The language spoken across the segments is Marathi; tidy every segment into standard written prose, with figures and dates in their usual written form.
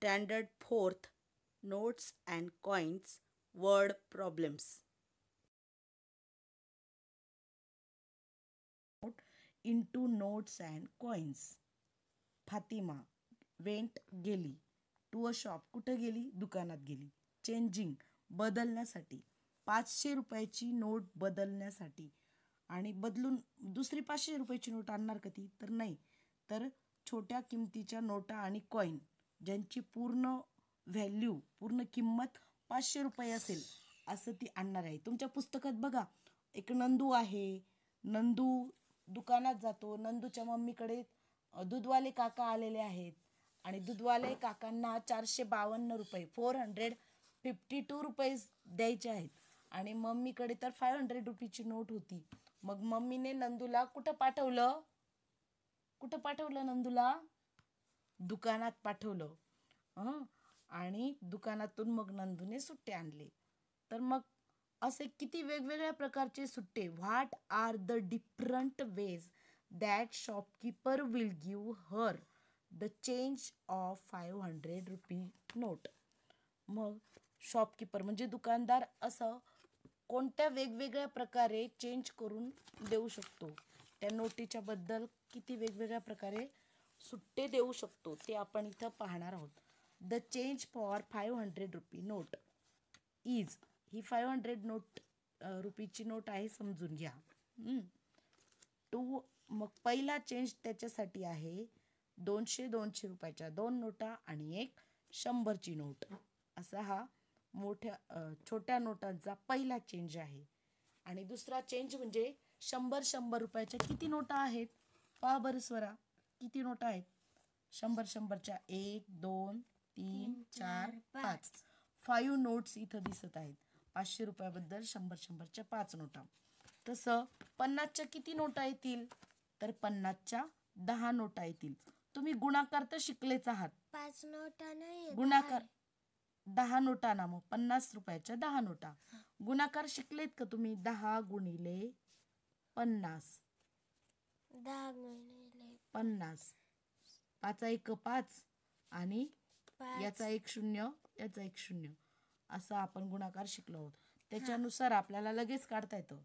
Standard 4th Notes and Coins Word Problems. Into notes and coins. Fatima went गेली. टू अ शॉप कुठं गेली? दुकानात गेली. चेंजिंग बदलण्यासाठी. 500 रुपयाची नोट बदलण्यासाठी. आणि बदलून दुसरी 500 रुपयाची नोट आणणार का ती? तर नाही. तर छोट्या किमतीच्या नोटा आणि कॉईन ज्यांची पूर्ण व्हॅल्यू पूर्ण किंमत 500 रुपये असेल असं ती आणणार आहे. तुमच्या पुस्तकात बघा एक नंदू आहे. नंदू दुकानात जातो. नंदूच्या मम्मीकडे दूधवाले काका आलेले आहेत आणि दूधवाले काकांना 452 रुपये 452 रुपये द्यायचे आहेत आणि मम्मीकडे तर 500 रुपीची नोट होती. मग मम्मीने नंदूला कुठं पाठवलं? कुठं पाठवलं नंदूला? दुकानात पाठवलं. आणि दुकानातून मग नंदूने सुट्टे आणले. तर मग असे किती वेगवेगळ्या प्रकारचे सुट्टे. What are the different ways that shopkeeper will give her the change of 500 rupee note. मग शॉपकीपर म्हणजे दुकानदार असं कोणत्या वेगवेगळ्या प्रकारे चेंज करून देऊ शकतो. त्या नोटीच्या बद्दल किती वेगवेगळ्या प्रकारे सुट्टे देऊ शकतो ते आपण इथं पाहणार आहोत. The change for 500 rupee note is. ही 500 नोट रुपीची नोट आहे समजून घ्या. टू मग पहिला चेंज त्याच्यासाठी आहे 200 रुपयाच्या 2 नोटा आणि एक 100ची नोट. असा हा छोट्या नोटांचा पहिला चेंज आहे. आणि दुसरा चेंज म्हणजे 100 रुपयाच्या किती नोटा आहेत? पहा बरं स्वरा, किती नोटा आहेत? 100च्या 1 2 3 4 5 5 नोट्स इथं दिसत आहेत. 500 रुपयाबद्दल 100च्या 5 नोटा. तसं 50च्या किती नोटा येतील? तर 50च्या 10 नोटा येतील. तुम्ही गुणाकार तर शिकलेच आहात. 5 नोटा नाही, गुणाकार 10 नोटा ना. मग 50 रुपयाच्या 10 नोटा. गुणाकार शिकलेत का तुम्ही? 10 गुणिले 50. 10 गुणिले 50. 5 1 5 आणि याचा 1 0 याचा 1 0 असा आपण गुणाकार शिकलो आहोत. त्याच्यानुसार आपल्याला लगेच काढता येतं.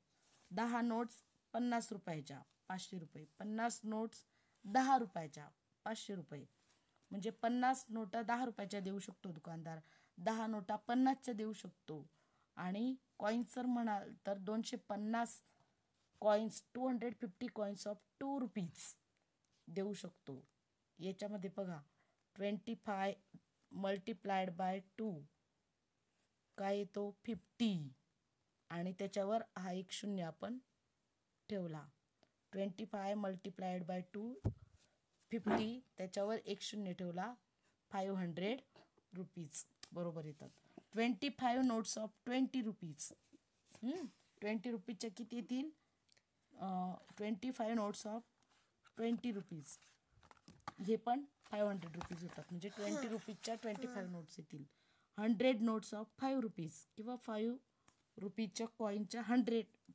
10 नोट्स 50 रुपयाच्या 500 रुपये. 50 नोट्स 10 रुपयाच्या 500 रुपये. म्हणजे 50 नोटा 10 रुपयाच्या देऊ शकतो दुकानदार. 10 नोटा 50च्या देऊ शकतो. आणि कॉईन्स जर म्हणाल तर 250 कॉईन्स 250 कॉईन्स ऑफ 2 रुपीज देऊ शकतो. याच्यामध्ये बघा 25 मल्टिप्लाइड बाय 2 काय येतो? 50 आणि त्याच्यावर हा 1 0 आपण ठेवला. 25 मल्टिप्लाइड बाय 2 50 त्याच्यावर 1 0 ठेवला. 500 रुपीज बरोबर येतात. 25 नोट्स ऑफ 20 रुपीज. 20 रुपीजच्या किती येतील? 25 नोट्स ऑफ 20 रुपीज हे पण 500 रुपीज होतात. म्हणजे 20 रुपीजच्या 25 नोट्स येतील. 100 नोट्स ऑफ 5 रुपीज किंवा 5 रुपीजच्या कॉईनच्या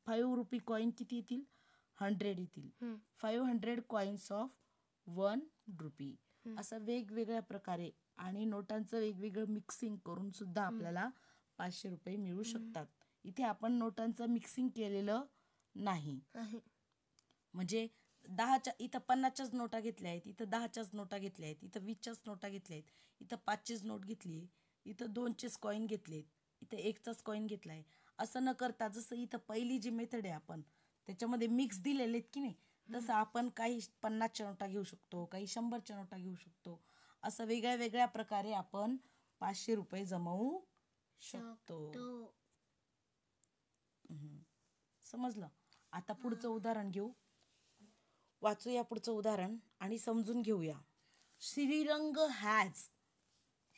5 रुपी कॉईन किती येतील? 100 येतील. 500 कॉईन्स ऑफ 1 रुपी. असं वेगवेगळ्या प्रकारे आणि नोटांचं वेगवेगळं मिक्सिंग करून सुद्धा आपल्याला 500 रुपये मिळू शकतात. इथे आपण नोटांचं मिक्सिंग केलेलं नाही. म्हणजे 10च्या इथं 50च्याच नोटा घेतल्या आहेत, इथं 10च्याच नोटा घेतल्या आहेत, इथं 20च्याच नोटा घेतल्या आहेत, इथं 5चीच नोट घेतली, इथं 2चेच कॉईन घेतलेत, इथं 1चाच कॉईन घेतला आहे. असं न करता जसं इथं पहिली जी मेथड आहे आपण त्याच्यामध्ये मिक्स दिलेले आहेत की नाही, तसं आपण काही 50च्या नोटा घेऊ शकतो, काही 100च्या नोटा घेऊ शकतो. असं वेगळ्या वेगळ्या प्रकारे आपण 500 रुपये जमवू शकतो. समजलं? आता पुढचं उदाहरण घेऊ. वाचूया पुढचं उदाहरण आणि समजून घेऊया. Shrirang has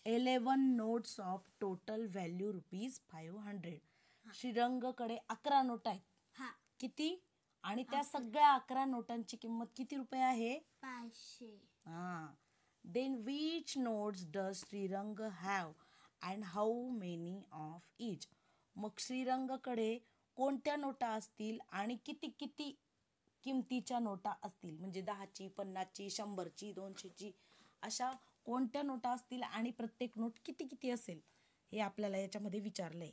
11 notes of total value rupees 500. श्रीरंगकडे 11 note आहेत. किती? आणि त्या सगळ्या 11 नोटांची किंमत किती रुपये आहे? 500. Then which notes does Shrirang have and how many of each. मग श्रीरंगकडे कोणत्या नोटा असतील आणि किती किती किमतीच्या नोटा असतील. म्हणजे 10ची 50ची 100ची 200ची अशा कोणत्या नोटा असतील आणि प्रत्येक नोट किती किती असेल हे आपल्याला याच्यामध्ये विचारलंय.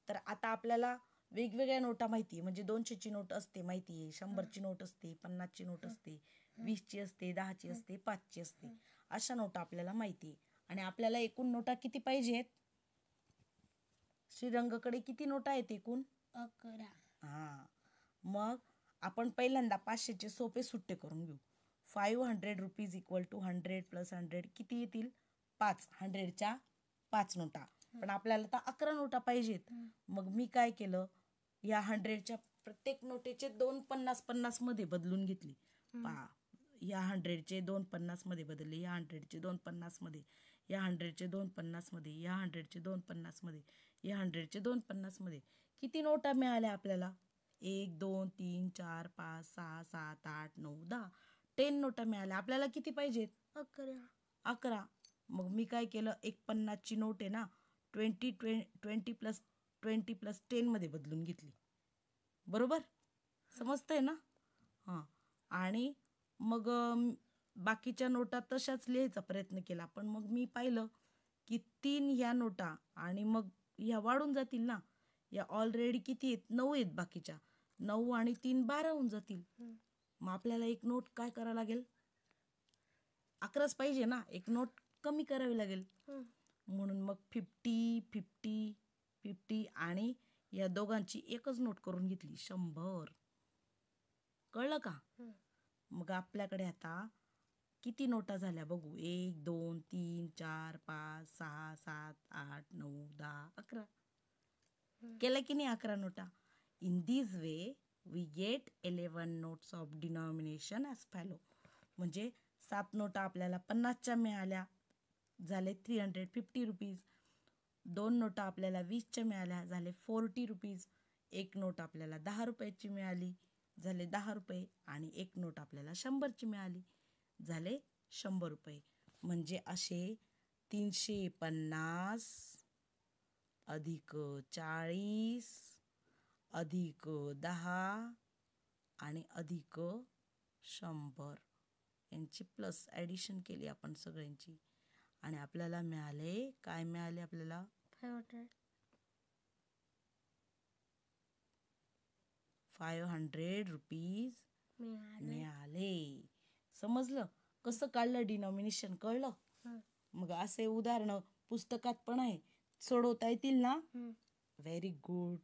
तर आता आपल्याला वेगवेगळ्या नोटा माहिती आहे, म्हणजे 200ची नोट असते माहिती आहे, 100ची नोट असते, 50ची नोट असते, 20ची असते, 10ची असते, 5ची असते. अशा नोटा आपल्याला माहिती आहे. आणि आपल्याला एकूण नोटा किती पाहिजेत? श्रीरंगकडे किती नोटा आहेत एकूण? 11. हां, मग आपण पहिल्यांदा 500चे सोपे सुट्टे करून घेऊ. 500 रुपीज इक्वल टू 100 प्लस 100 किती येतील? 5. 100च्या 5 नोटा. पण आपल्याला तर 11 नोटा पाहिजेत. मग मी काय केलं, या 100च्या प्रत्येक नोटेचे 2 50-50 मध्ये बदलून घेतली. पहा, या 100चे 2 50 मध्ये बदलले, या 100चे 2 50 मध्ये, या 100चे 2 50 मध्ये, या 100चे 2 50 मध्ये, या 100चे 2 50 मध्ये. किती नोटा मिळाल्या आपल्याला? 1 2 3 4 5 6 7 8 9 10. 10 नोटा मिळाल्या. आपल्याला किती पाहिजेत? 11. 11. मग मी काय केलं, एक 50ची नोट आहे ना, 20 प्लस 10 मध्ये बदलून घेतली. बरोबर समजतंय ना? हां. आणि मग बाकीच्या नोटा तशाच लिहायचा प्रयत्न केला. पण मग मी पाहिलं की 3 ह्या नोटा आणि मग ह्या वाढून जातील ना. या ऑलरेडी किती आहेत? 9 आहेत बाकीच्या. 9 आणि 3 12 होऊन जातील. मग आपल्याला एक नोट काय करावं लागेल? 11च पाहिजे ना, एक नोट कमी करावी लागेल. म्हणून मग 50 50 50 आणि या दोघांची एकच नोट करून घेतली, 100. कळलं का? मग आपल्याकडे आता किती नोटा झाल्या बघू. 1 2 3 4 5 6 7 8 9 10 11. केलं की नाही 11 नोटा? In this way we get 11 notes of denomination as follow. म्हणजे 7 नोटा आपल्याला 50च्या मिळाल्या, झाले 350 रुपीज. 2 नोटा आपल्याला 20च्या मिळाल्या, झाले 40 रुपीज. एक नोट आपल्याला 10 रुपयाची मिळाली, झाले 10 रुपये. आणि एक नोट आपल्याला 100ची मिळाली, झाले 100 रुपये. म्हणजे असे 350 अधिक 40 अधिक 10 आणि अधिक 100 यांची प्लस ॲडिशन केली आपण सगळ्यांची. आणि आपल्याला मिळाले, काय मिळाले आपल्याला? 500 रुपीज मिळाले. समजलं कसं काढलं डिनॉमिनेशन? कळलं? मग असे उदाहरणं पुस्तकात पण आहे, सोडवता येतील ना? Very good.